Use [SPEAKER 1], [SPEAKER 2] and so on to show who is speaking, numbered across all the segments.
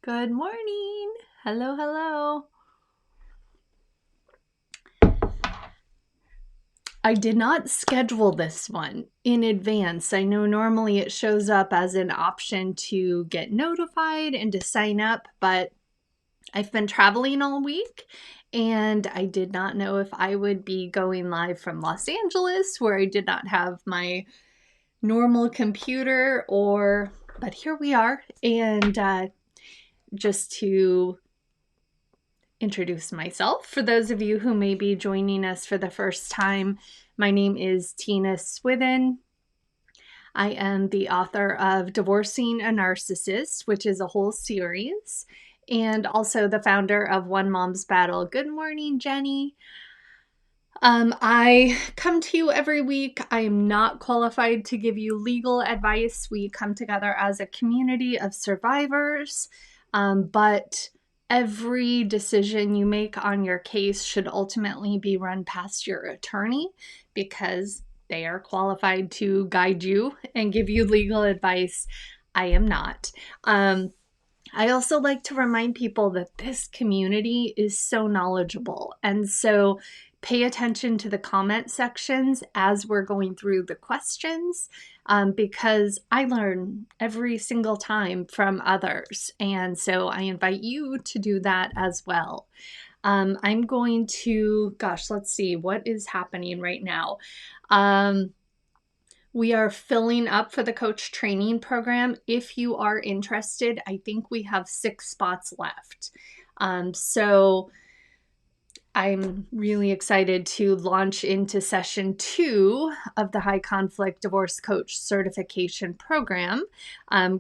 [SPEAKER 1] Good morning. Hello, hello. I did not schedule this one in advance. I know normally it shows up as an option to get notified and to sign up, but I've been traveling all week and I did not know if I would be going live from Los Angeles where I did not have my normal computer but here we are. And just to introduce myself. For those of you who may be joining us for the first time, my name is Tina Swithin. I am the author of Divorcing a Narcissist, which is a whole series, and also the founder of One Mom's Battle. Good morning, Jenny. I come to you every week. I am not qualified to give you legal advice. We come together as a community of survivors, but every decision you make on your case should ultimately be run past your attorney because they are qualified to guide you and give you legal advice. I am not. I also like to remind people that this community is so knowledgeable. And so pay attention to the comment sections as we're going through the questions because I learn every single time from others. And so I invite you to do that as well. I'm going to, let's see what is happening right now. We are filling up for the coach training program. If you are interested, I think we have 6 spots left. So I'm really excited to launch into session 2 of the High Conflict Divorce Coach Certification Program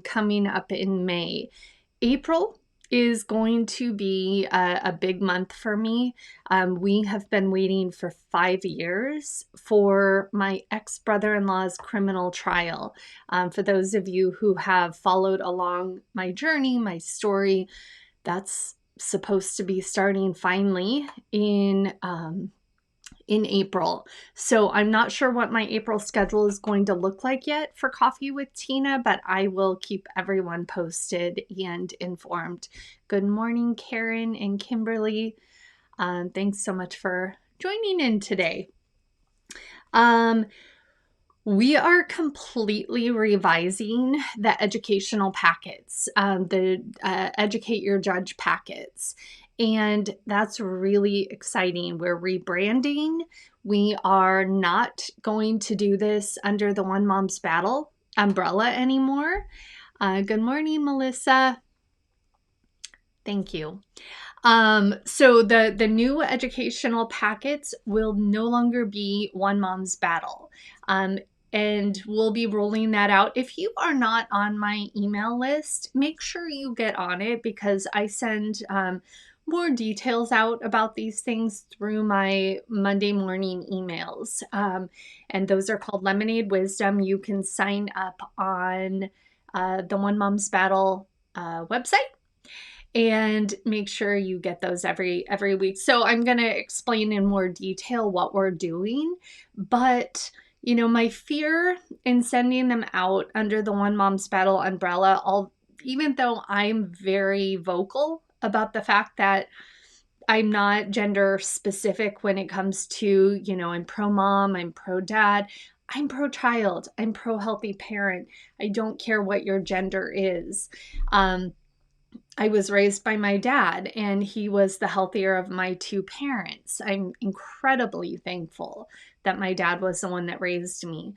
[SPEAKER 1] coming up in May. April is going to be a big month for me. We have been waiting for 5 years for my ex-brother-in-law's criminal trial. For those of you who have followed along my journey, my story, that's supposed to be starting finally in April. So I'm not sure what my April schedule is going to look like yet for Coffee with Tina, but I will keep everyone posted and informed. Good morning, Karen and Kimberly. Thanks so much for joining in today. We are completely revising the educational packets, the Educate Your Judge packets. And that's really exciting. We're rebranding. We are not going to do this under the One Mom's Battle umbrella anymore. Good morning, Melissa. Thank you. So the new educational packets will no longer be One Mom's Battle. And we'll be rolling that out. If you are not on my email list, make sure you get on it because I send more details out about these things through my Monday morning emails. And those are called Lemonade Wisdom. You can sign up on the One Mom's Battle website and make sure you get those every week. So I'm going to explain in more detail what we're doing, but you know, my fear in sending them out under the One Mom's Battle umbrella, even though I'm very vocal about the fact that I'm not gender specific when it comes to, you know, I'm pro mom, I'm pro dad, I'm pro child, I'm pro healthy parent. I don't care what your gender is. I was raised by my dad, and he was the healthier of my 2 parents. I'm incredibly thankful that my dad was the one that raised me.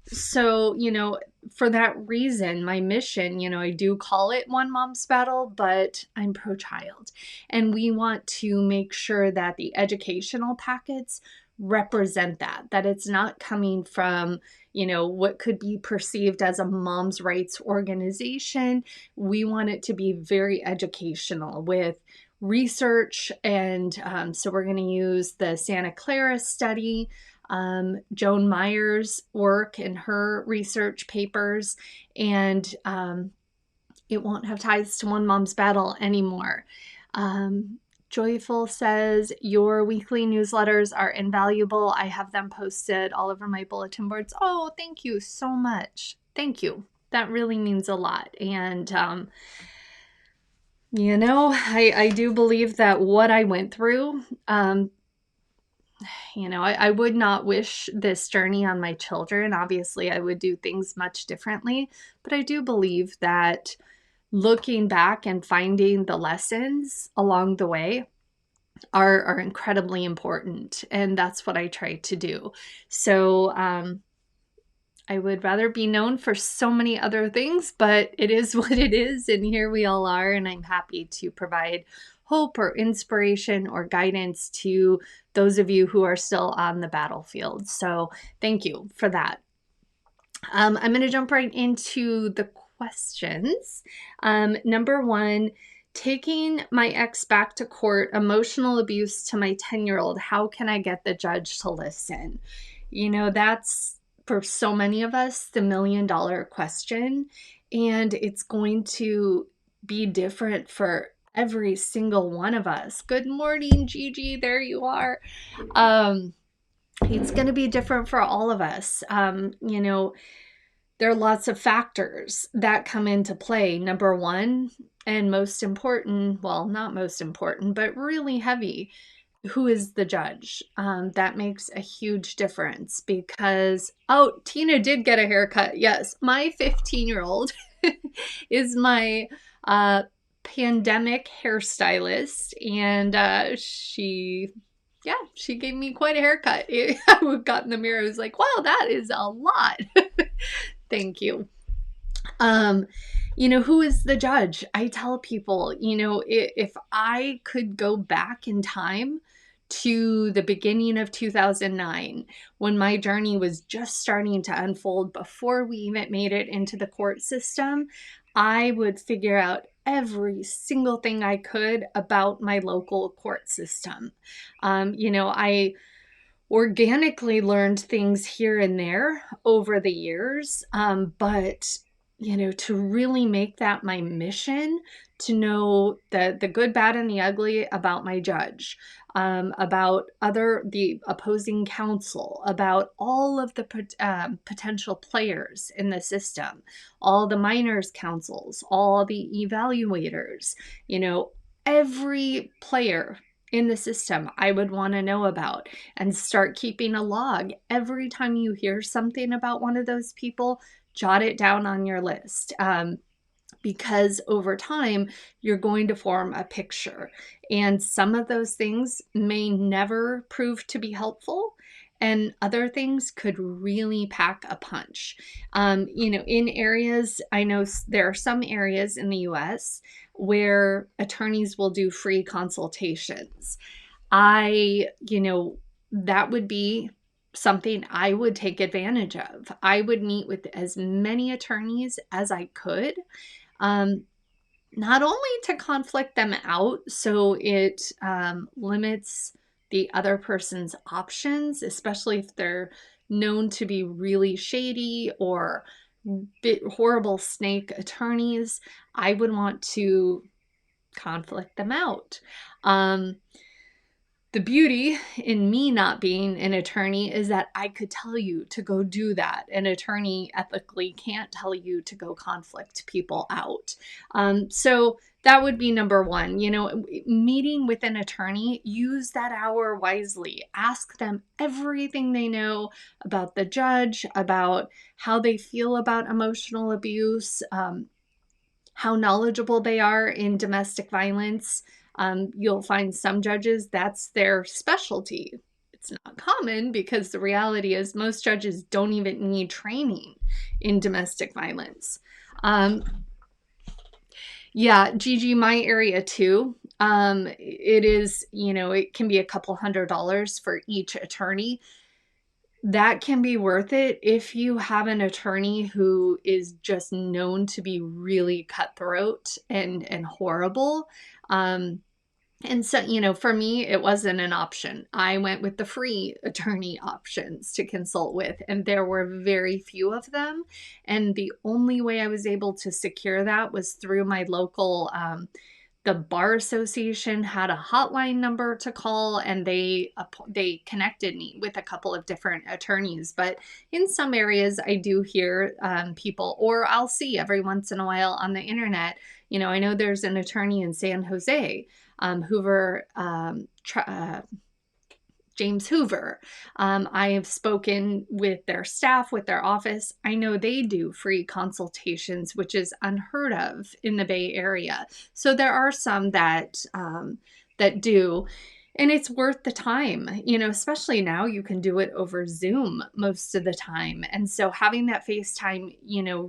[SPEAKER 1] So, you know, for that reason, my mission, you know, I do call it One Mom's Battle, but I'm pro-child. And we want to make sure that the educational packets represent that it's not coming from, you know, what could be perceived as a mom's rights organization. We want it to be very educational with research. And so we're going to use the Santa Clara study, Joan Meyer's work and her research papers, and it won't have ties to One Mom's Battle anymore. Joyful says, your weekly newsletters are invaluable. I have them posted all over my bulletin boards. Oh, thank you so much. Thank you. That really means a lot. And I do believe that what I went through, I would not wish this journey on my children. Obviously, I would do things much differently, but I do believe that looking back and finding the lessons along the way are incredibly important. And that's what I try to do. So, I would rather be known for so many other things, but it is what it is. And here we all are. And I'm happy to provide hope or inspiration or guidance to those of you who are still on the battlefield. So thank you for that. I'm going to jump right into the questions. Number one, taking my ex back to court, emotional abuse to my 10-year-old. How can I get the judge to listen? That's for so many of us the $1 million question, and it's going to be different for every single one of us. Good morning, Gigi. There you are. It's going to be different for all of us. There are lots of factors that come into play. Number one, and most important, well, not most important, but really heavy, who is the judge? That makes a huge difference because, oh, Tina did get a haircut. Yes, my 15-year-old is my pandemic hairstylist, and she gave me quite a haircut. I got in the mirror, I was like, wow, that is a lot. Thank you. Who is the judge? I tell people, if I could go back in time to the beginning of 2009, when my journey was just starting to unfold before we even made it into the court system, I would figure out every single thing I could about my local court system. I organically learned things here and there over the years, but to really make that my mission, to know the good, bad, and the ugly about my judge, about the opposing counsel, about all of the potential players in the system, all the minors counsels, all the evaluators, every player in the system I would want to know about, and start keeping a log. Every time you hear something about one of those people, jot it down on your list. Because over time, you're going to form a picture. And some of those things may never prove to be helpful, and other things could really pack a punch. In areas, I know there are some areas in the US where attorneys will do free consultations. That would be something I would take advantage of. I would meet with as many attorneys as I could, not only to conflict them out so it limits the other person's options, especially if they're known to be really shady or horrible snake attorneys. I would want to conflict them out. The beauty in me not being an attorney is that I could tell you to go do that. An attorney ethically can't tell you to go conflict people out. So that would be number one. Meeting with an attorney, use that hour wisely. Ask them everything they know about the judge, about how they feel about emotional abuse, how knowledgeable they are in domestic violence. You'll find some judges, that's their specialty. It's not common because the reality is most judges don't even need training in domestic violence. Gigi, my area too. It is, it can be a couple $100s for each attorney. That can be worth it if you have an attorney who is just known to be really cutthroat and horrible. And so, for me, it wasn't an option. I went with the free attorney options to consult with, and there were very few of them. And the only way I was able to secure that was through my local The bar association had a hotline number to call, and they connected me with a couple of different attorneys. But in some areas, I do hear people, or I'll see every once in a while on the internet. I know there's an attorney in San Jose, Hoover, James Hoover. I have spoken with their staff, with their office. I know they do free consultations, which is unheard of in the Bay Area. So there are some that do. And it's worth the time, especially now you can do it over Zoom most of the time. And so having that FaceTime,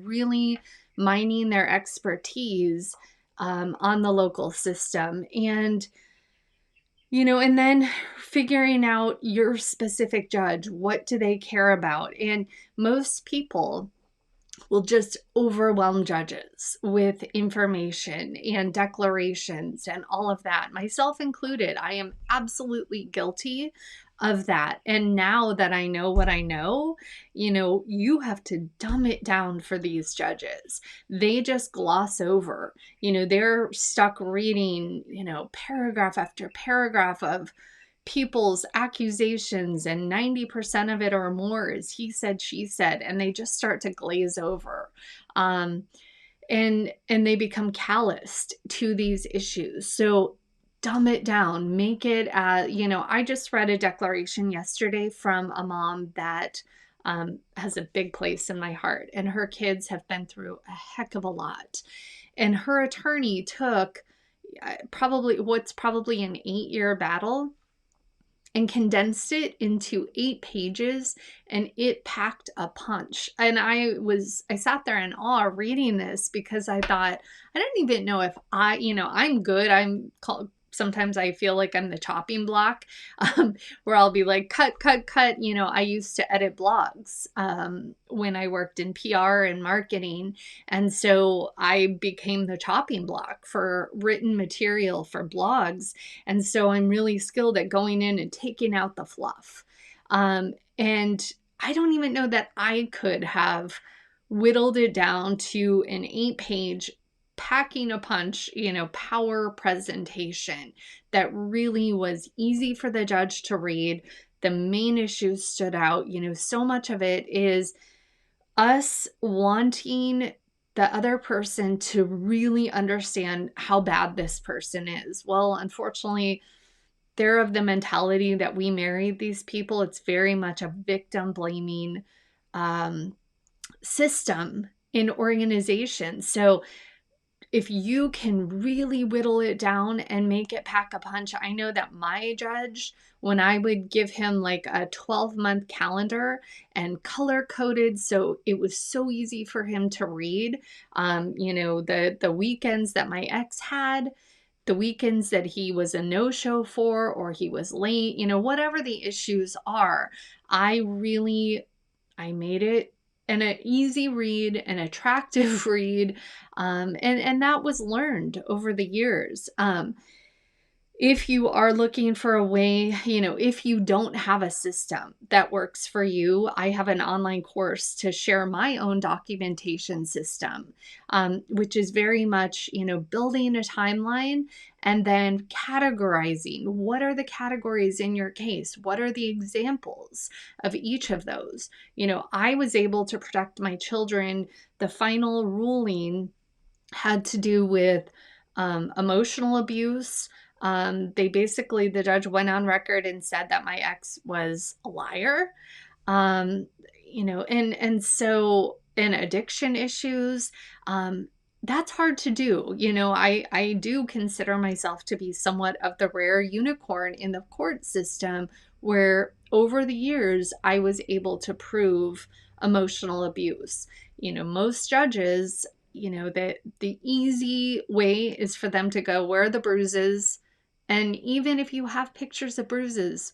[SPEAKER 1] really mining their expertise on the local system. And then figuring out your specific judge, what do they care about? And most people will just overwhelm judges with information and declarations and all of that, myself included. I am absolutely guilty of that. And now that I know what I know, you have to dumb it down for these judges. They just gloss over, they're stuck reading, paragraph after paragraph of people's accusations, and 90% of it or more is he said, she said, and they just start to glaze over. And they become calloused to these issues. So dumb it down, make it, I just read a declaration yesterday from a mom that has a big place in my heart, and her kids have been through a heck of a lot. And her attorney took probably an 8-year battle and condensed it into 8 pages, and it packed a punch. And I sat there in awe reading this, because I thought, I don't even know if I'm good. Sometimes I feel like I'm the chopping block, where I'll be like, cut. I used to edit blogs when I worked in PR and marketing. And so I became the chopping block for written material for blogs. And so I'm really skilled at going in and taking out the fluff. And I don't even know that I could have whittled it down to an 8-page packing a punch, power presentation that really was easy for the judge to read. The main issues stood out. So much of it is us wanting the other person to really understand how bad this person is. Well, unfortunately, they're of the mentality that we married these people. It's very much a victim blaming system in organizations. So if you can really whittle it down and make it pack a punch, I know that my judge, when I would give him like a 12-month calendar and color coded, so it was so easy for him to read, the weekends that my ex had, the weekends that he was a no-show for, or he was late, whatever the issues are, I made it an easy read, an attractive read, and that was learned over the years. If you are looking for a way, if you don't have a system that works for you, I have an online course to share my own documentation system, which is very much, building a timeline and then categorizing. What are the categories in your case? What are the examples of each of those? I was able to protect my children. The final ruling had to do with emotional abuse. The judge went on record and said that my ex was a liar, and addiction issues. That's hard to do. I do consider myself to be somewhat of the rare unicorn in the court system, where over the years I was able to prove emotional abuse. Most judges, that the easy way is for them to go, where are the bruises? And even if you have pictures of bruises,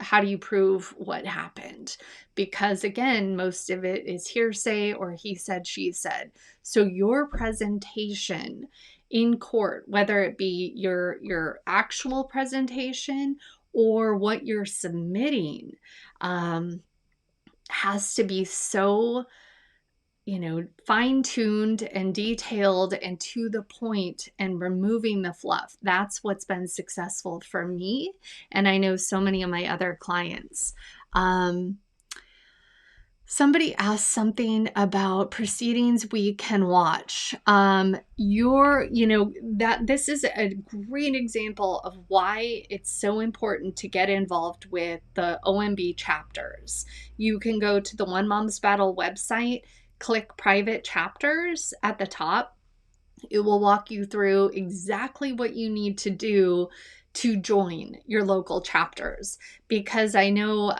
[SPEAKER 1] how do you prove what happened? Because again, most of it is hearsay or he said, she said. So your presentation in court, whether it be your actual presentation or what you're submitting, has to be so fine-tuned and detailed and to the point and removing the fluff. That's what's been successful for me. And I know so many of my other clients. Somebody asked something about proceedings we can watch. That this is a great example of why it's so important to get involved with the OMB chapters. You can go to the One Mom's Battle website, click private chapters at the top. It will walk you through exactly what you need to do to join your local chapters, because I know,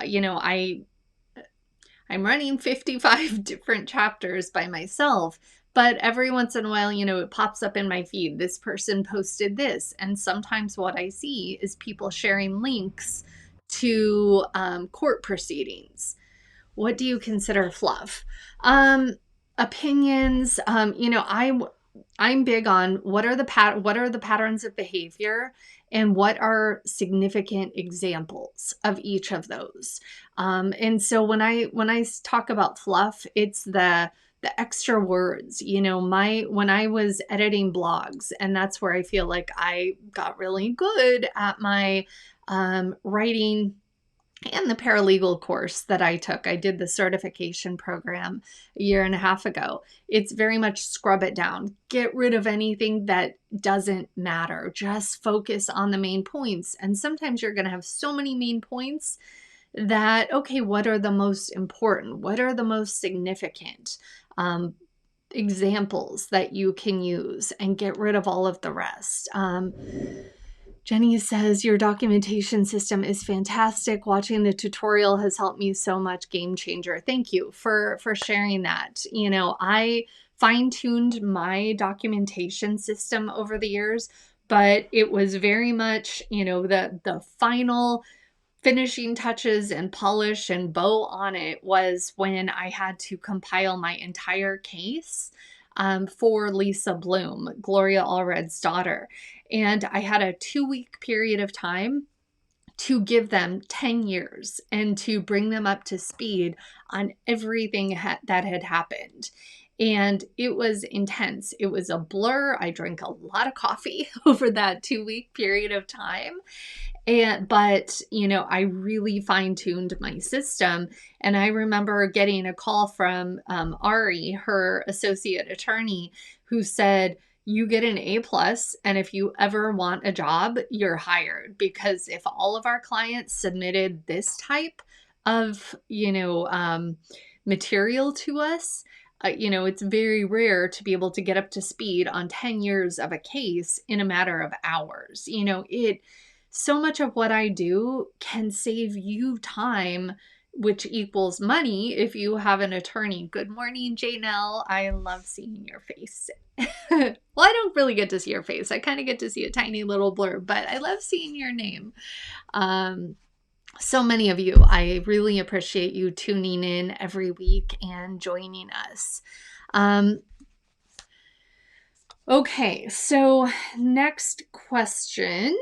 [SPEAKER 1] I'm running 55 different chapters by myself, but every once in a while, it pops up in my feed. This person posted this. And sometimes what I see is people sharing links to court proceedings. What do you consider fluff? Opinions. I'm big on what are the patterns of behavior and what are significant examples of each of those. And so when I talk about fluff, it's the extra words. When I was editing blogs, and that's where I feel like I got really good at my writing and the paralegal course that I took. I did the certification program a year and a half ago. It's very much scrub it down. Get rid of anything that doesn't matter. Just focus on the main points. And sometimes you're going to have so many main points that, okay, what are the most important? What are the most significant examples that you can use, and get rid of all of the rest? Jenny says, your documentation system is fantastic. Watching the tutorial has helped me so much. Game changer. Thank you for sharing that. I fine-tuned my documentation system over the years, but it was very much, the final finishing touches and polish and bow on it was when I had to compile my entire case for Lisa Bloom, Gloria Allred's daughter. And I had a 2-week period of time to give them 10 years and to bring them up to speed on everything that had happened. And it was intense. It was a blur. I drank a lot of coffee over that 2-week period of time. But I really fine-tuned my system. And I remember getting a call from Ari, her associate attorney, who said, you get an A+, and if you ever want a job, you're hired. Because if all of our clients submitted this type of, material to us, it's very rare to be able to get up to speed on 10 years of a case in a matter of hours. So much of what I do can save you time, which equals money if you have an attorney. Good morning, Janelle. I love seeing your face. Well, I don't really get to see your face. I kind of get to see a tiny little blurb, but I love seeing your name. So many of you, I really appreciate you tuning in every week and joining us. Okay, so next question.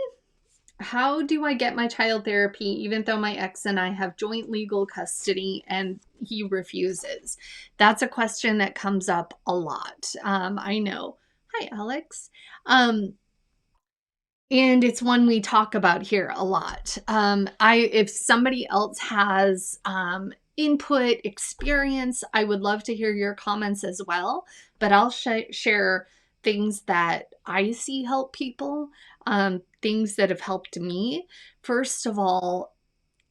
[SPEAKER 1] How do I get my child therapy even though my ex and I have joint legal custody and he refuses? That's a question that comes up a lot. I know. Hi, Alex. And it's one we talk about here a lot. If somebody else has input, experience, I would love to hear your comments as well. But I'll share things that I see help people, things that have helped me. First of all,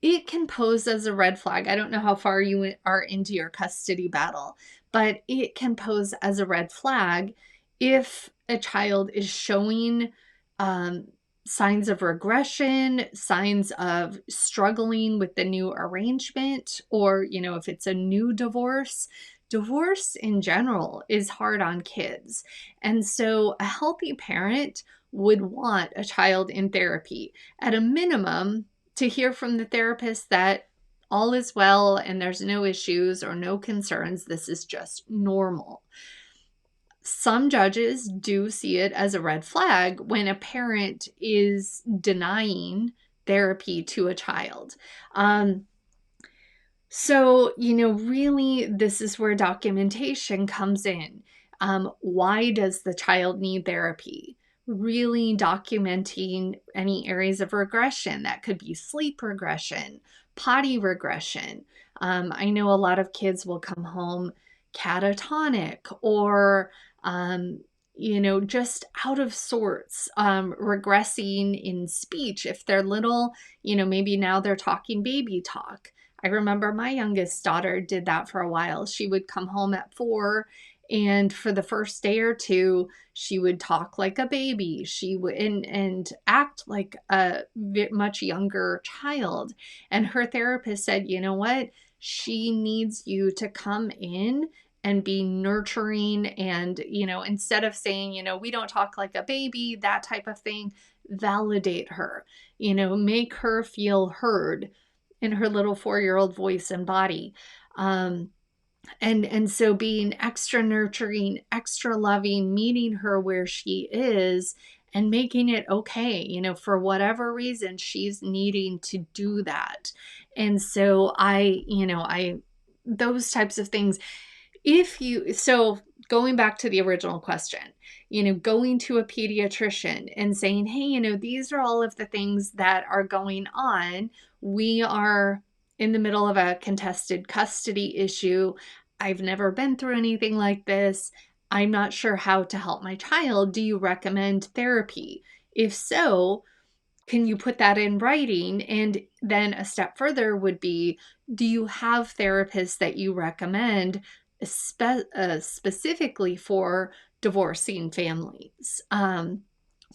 [SPEAKER 1] it can pose as a red flag. I don't know how far you are into your custody battle, but it can pose as a red flag if a child is showing signs of regression, signs of struggling with the new arrangement, or, if it's a new divorce. Divorce in general is hard on kids. And so a healthy parent would want a child in therapy, at a minimum, to hear from the therapist that all is well and there's no issues or no concerns. This is just normal. Some judges do see it as a red flag when a parent is denying therapy to a child. So, really, this is where documentation comes in. Why does the child need therapy? Really documenting any areas of regression. That could be sleep regression, potty regression. I know a lot of kids will come home catatonic or, just out of sorts, regressing in speech. If they're little, maybe now they're talking baby talk. I remember my youngest daughter did that for a while. She would come home at 4, and for the first day or two, she would talk like a baby. She would and act like a much younger child. And her therapist said, "You know what? She needs you to come in and be nurturing and, instead of saying, we don't talk like a baby, that type of thing, validate her, make her feel heard in her little 4-year-old voice and body." And so being extra nurturing, extra loving, meeting her where she is and making it okay, for whatever reason she's needing to do that. And so those types of things, so going back to the original question, going to a pediatrician and saying, "Hey, these are all of the things that are going on. We are in the middle of a contested custody issue. I've never been through anything like this. I'm not sure how to help my child. Do you recommend therapy? If so, can you put that in writing?" And then a step further would be, do you have therapists that you recommend specifically for divorcing families?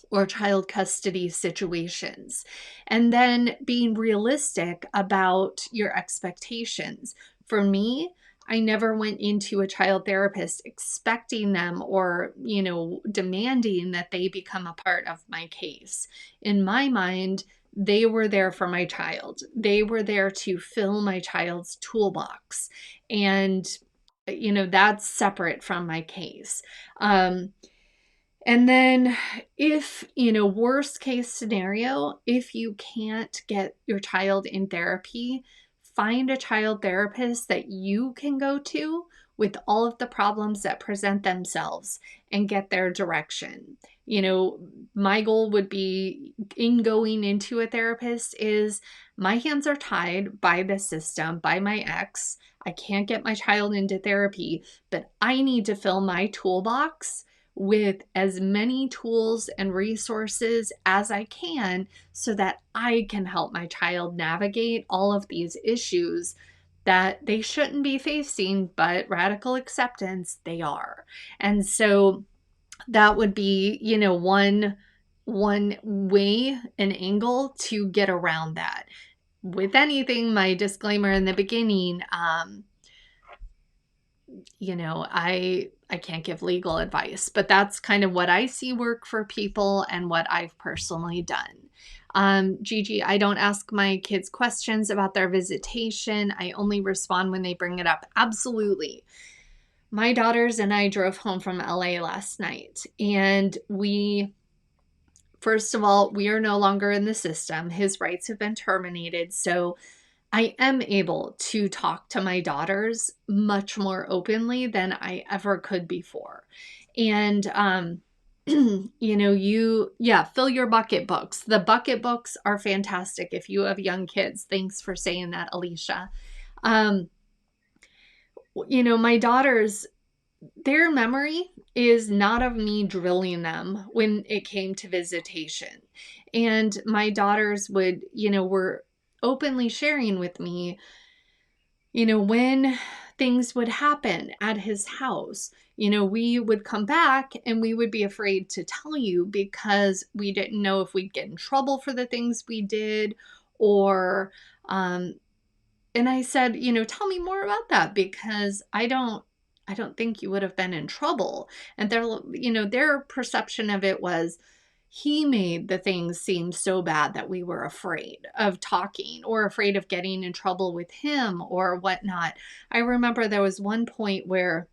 [SPEAKER 1] Or child custody situations. And then being realistic about your expectations. For me, I never went into a child therapist expecting them or, demanding that they become a part of my case. In my mind, they were there for my child. They were there to fill my child's toolbox. And, that's separate from my case. And then if, worst case scenario, if you can't get your child in therapy, find a child therapist that you can go to with all of the problems that present themselves and get their direction. My goal would be in going into a therapist is my hands are tied by the system, by my ex. I can't get my child into therapy, but I need to fill my toolbox with as many tools and resources as I can so that I can help my child navigate all of these issues that they shouldn't be facing, but radical acceptance, they are. And so that would be, one way, an angle to get around that. With anything, my disclaimer in the beginning, I can't give legal advice, but that's kind of what I see work for people and what I've personally done. Gigi, I don't ask my kids questions about their visitation. I only respond when they bring it up. Absolutely. My daughters and I drove home from LA last night, and first of all, we are no longer in the system. His rights have been terminated. So I am able to talk to my daughters much more openly than I ever could before. And, fill your bucket books. The bucket books are fantastic if you have young kids. Thanks for saying that, Alicia. My daughters, their memory is not of me drilling them when it came to visitation. And my daughters were openly sharing with me, when things would happen at his house. We would come back and we would be afraid to tell you because we didn't know if we'd get in trouble for the things we did or, and I said, tell me more about that because I don't think you would have been in trouble. And their perception of it was he made the things seem so bad that we were afraid of talking or afraid of getting in trouble with him or whatnot. I remember there was one point where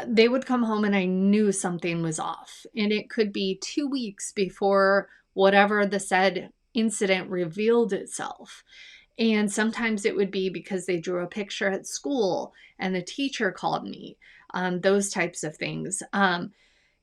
[SPEAKER 1] they would come home and I knew something was off. And it could be 2 weeks before whatever the said incident revealed itself. And sometimes it would be because they drew a picture at school and the teacher called me, those types of things.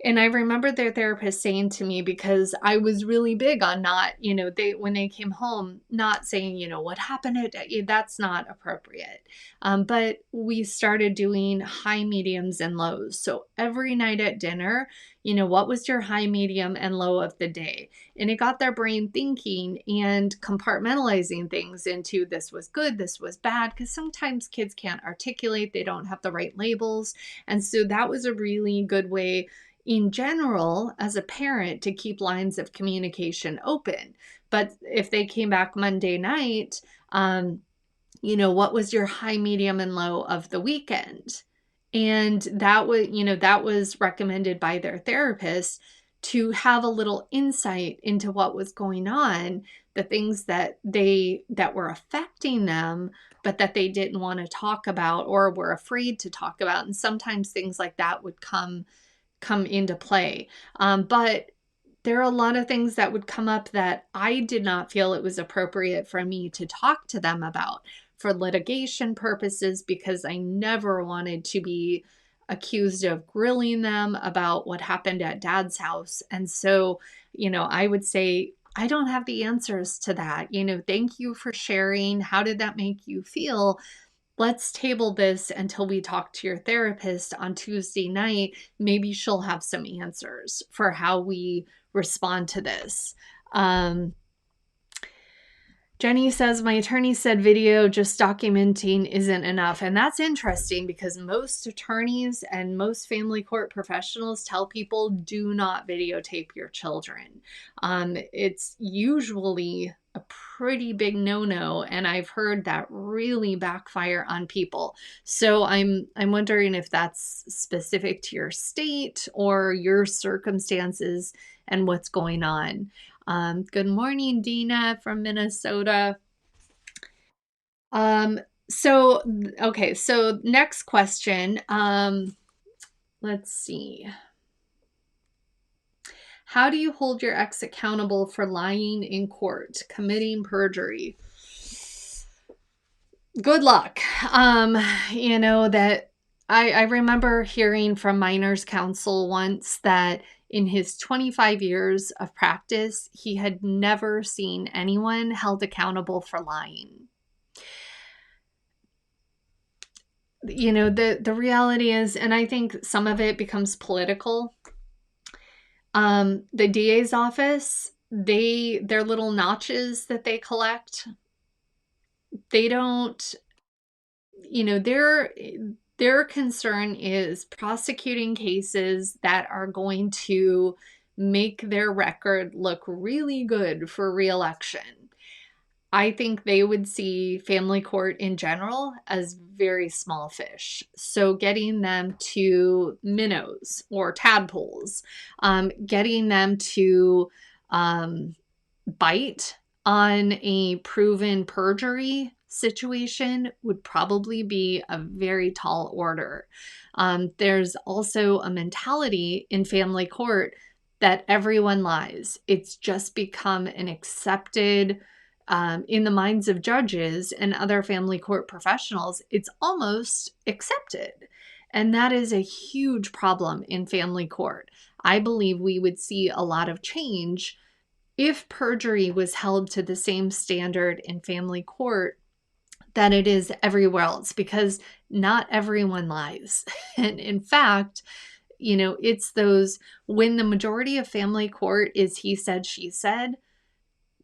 [SPEAKER 1] And I remember their therapist saying to me, because I was really big on not, when they came home, not saying, what happened that's not appropriate. But we started doing high, mediums, and lows. So every night at dinner, what was your high, medium, and low of the day? And it got their brain thinking and compartmentalizing things into this was good, this was bad, because sometimes kids can't articulate, they don't have the right labels. And so that was a really good way in general, as a parent, to keep lines of communication open. But if they came back Monday night, what was your high, medium, and low of the weekend? And that was recommended by their therapist to have a little insight into what was going on, the things that were affecting them, but that they didn't want to talk about or were afraid to talk about. And sometimes things like that would come into play. But there are a lot of things that would come up that I did not feel it was appropriate for me to talk to them about for litigation purposes, because I never wanted to be accused of grilling them about what happened at dad's house. And so, I would say, I don't have the answers to that. Thank you for sharing. How did that make you feel? Let's table this until we talk to your therapist on Tuesday night. Maybe she'll have some answers for how we respond to this. Jenny says, my attorney said video just documenting isn't enough. And that's interesting, because most attorneys and most family court professionals tell people, do not videotape your children. It's usually a pretty big no-no, and I've heard that really backfire on people. So I'm wondering if that's specific to your state or your circumstances and what's going on. Good morning, Dina from Minnesota. So next question. Let's see. How do you hold your ex accountable for lying in court, committing perjury? Good luck. That I remember hearing from minors counsel once that in his 25 years of practice, he had never seen anyone held accountable for lying. The reality is, and I think some of it becomes political. The DA's office, their little notches that they collect, they don't, their concern is prosecuting cases that are going to make their record look really good for re-election. I think they would see family court in general as very small fish. So getting them to minnows or tadpoles, getting them to bite on a proven perjury situation would probably be a very tall order. There's also a mentality in family court that everyone lies. It's just become an accepted, in the minds of judges and other family court professionals, it's almost accepted. And that is a huge problem in family court. I believe we would see a lot of change if perjury was held to the same standard in family court that it is everywhere else, because not everyone lies. And in fact, it's those, when the majority of family court is he said, she said,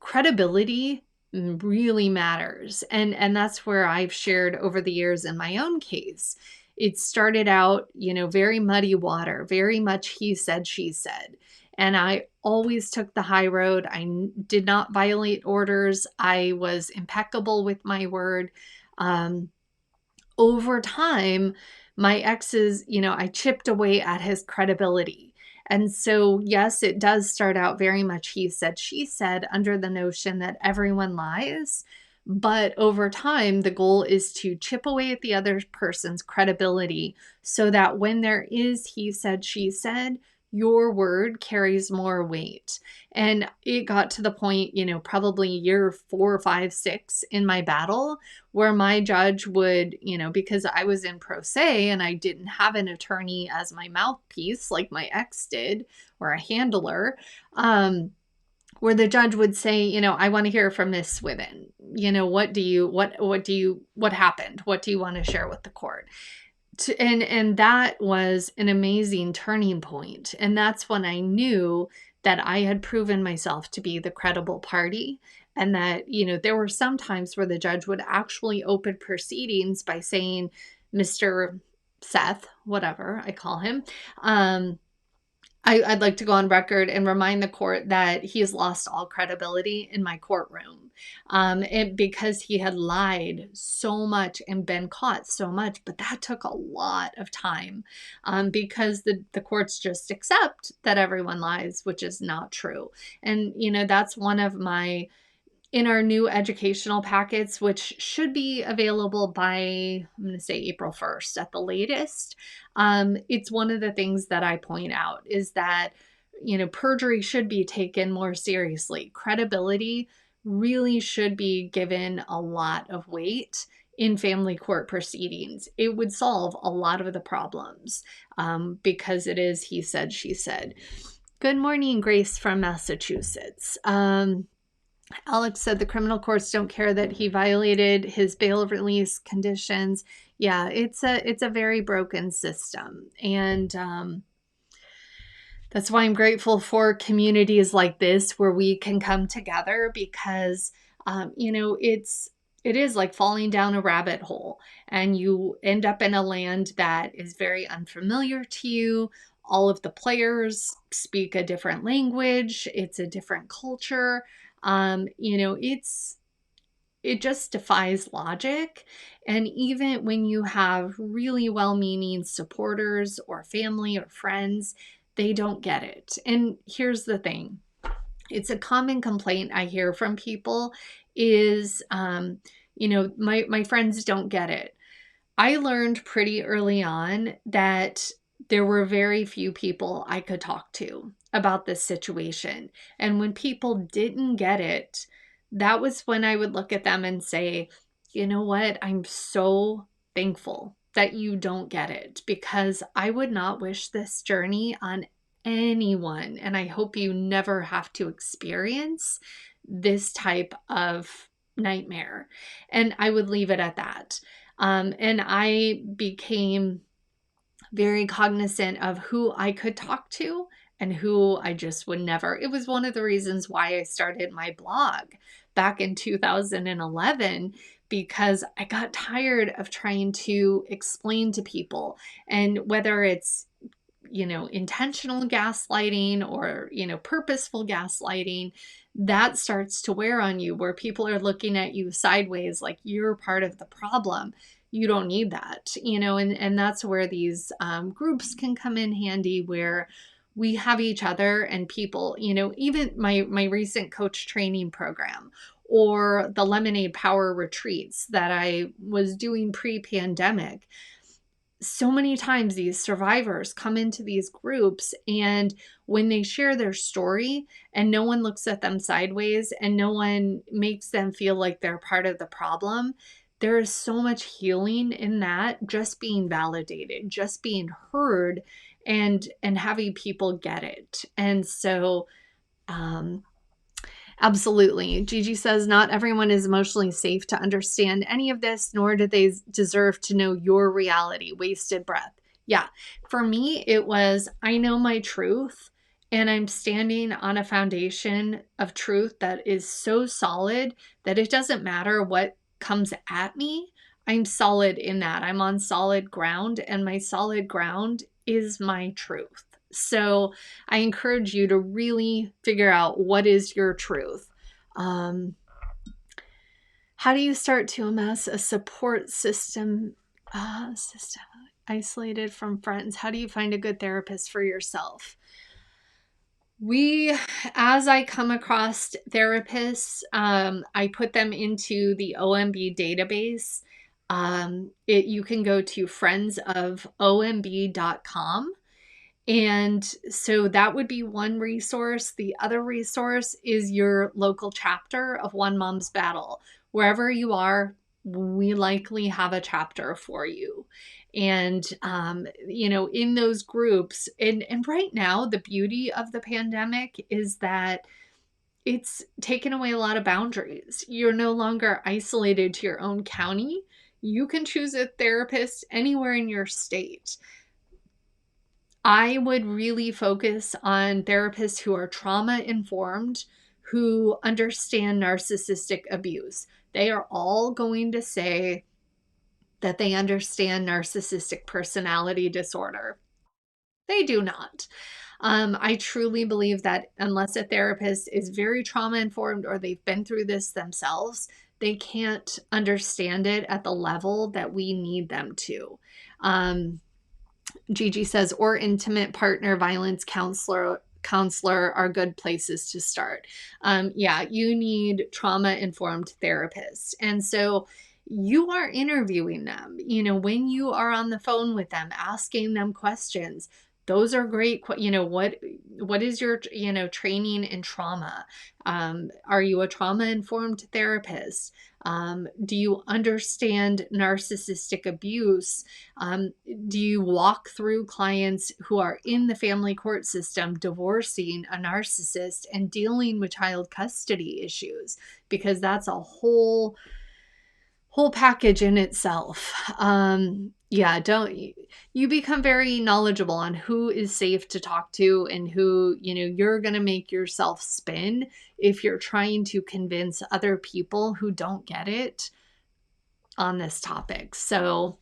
[SPEAKER 1] credibility really matters. And that's where I've shared over the years in my own case. It started out, very muddy water, very much he said, she said. And I always took the high road. I did not violate orders. I was impeccable with my word. Over time, my ex's, I chipped away at his credibility. And so, yes, it does start out very much he said, she said, under the notion that everyone lies. But over time, the goal is to chip away at the other person's credibility so that when there is he said, she said, your word carries more weight. And it got to the point, probably year 4, 5, 6 in my battle where my judge would, because I was in pro se and I didn't have an attorney as my mouthpiece like my ex did, or a handler, where the judge would say, I want to hear from Miss Swithin. What happened? What do you want to share with the court? And that was an amazing turning point. And that's when I knew that I had proven myself to be the credible party. And that, there were some times where the judge would actually open proceedings by saying, Mr. Seth, whatever I call him, I'd like to go on record and remind the court that he has lost all credibility in my courtroom, because he had lied so much and been caught so much. But that took a lot of time, because the courts just accept that everyone lies, which is not true. And, that's one of my, in our new educational packets, which should be available by, I'm going to say April 1st at the latest. It's one of the things that I point out is that, perjury should be taken more seriously. Credibility really should be given a lot of weight in family court proceedings. It would solve a lot of the problems, because it is he said, she said. Good morning, Grace from Massachusetts. Alex said the criminal courts don't care that he violated his bail release conditions. Yeah, it's a very broken system. And that's why I'm grateful for communities like this where we can come together, because, it is like falling down a rabbit hole and you end up in a land that is very unfamiliar to you. All of the players speak a different language. It's a different culture. It just defies logic. And even when you have really well-meaning supporters or family or friends, they don't get it. And here's the thing. It's a common complaint I hear from people is, my friends don't get it. I learned pretty early on that there were very few people I could talk to about this situation. And when people didn't get it, that was when I would look at them and say, you know what? I'm so thankful that you don't get it, because I would not wish this journey on anyone. And I hope you never have to experience this type of nightmare. And I would leave it at that. And I became very cognizant of who I could talk to and who I just would never. It was one of the reasons why I started my blog back in 2011, because I got tired of trying to explain to people, and whether it's, intentional gaslighting or, purposeful gaslighting, that starts to wear on you, where people are looking at you sideways like you're part of the problem. You don't need that, and that's where these groups can come in handy, where we have each other and people, even my recent coach training program, or the Lemonade Power retreats that I was doing pre-pandemic. So many times these survivors come into these groups, and when they share their story and no one looks at them sideways and no one makes them feel like they're part of the problem, there is so much healing in that, just being validated, just being heard, and having people get it. And so absolutely. Gigi says, not everyone is emotionally safe to understand any of this, nor do they deserve to know your reality. Wasted breath. Yeah. For me, it was, I know my truth, and I'm standing on a foundation of truth that is so solid that it doesn't matter what comes at me. I'm solid in that. I'm on solid ground, and my solid ground is my truth. So I encourage you to really figure out what is your truth. How do you start to amass a support system isolated from friends? How do you find a good therapist for yourself? As I come across therapists, I put them into the OMB database. You can go to friendsofomb.com. And so that would be one resource. The other resource is your local chapter of One Mom's Battle. Wherever you are, we likely have a chapter for you. And, in those groups, and right now, the beauty of the pandemic is that it's taken away a lot of boundaries. You're no longer isolated to your own county. You can choose a therapist anywhere in your state. I would really focus on therapists who are trauma informed, who understand narcissistic abuse. They are all going to say that they understand narcissistic personality disorder. They do not. I truly believe that unless a therapist is very trauma informed or they've been through this themselves, they can't understand it at the level that we need them to. Gigi says, or intimate partner violence counselor are good places to start. Yeah, you need trauma informed therapists. And so you are interviewing them, when you are on the phone with them, asking them questions. Those are great. What is your, training in trauma? Are you a trauma informed therapist? Do you understand narcissistic abuse? Do you walk through clients who are in the family court system divorcing a narcissist and dealing with child custody issues? Because that's a whole package in itself. Yeah, don't you become very knowledgeable on who is safe to talk to and who, you're going to make yourself spin if you're trying to convince other people who don't get it on this topic. So,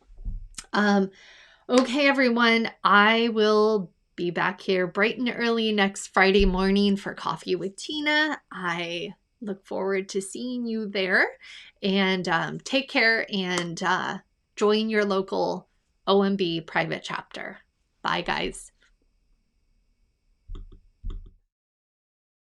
[SPEAKER 1] okay, everyone, I will be back here bright and early next Friday morning for Coffee with Tina. I look forward to seeing you there, and take care, and join your local OMB private chapter. Bye, guys.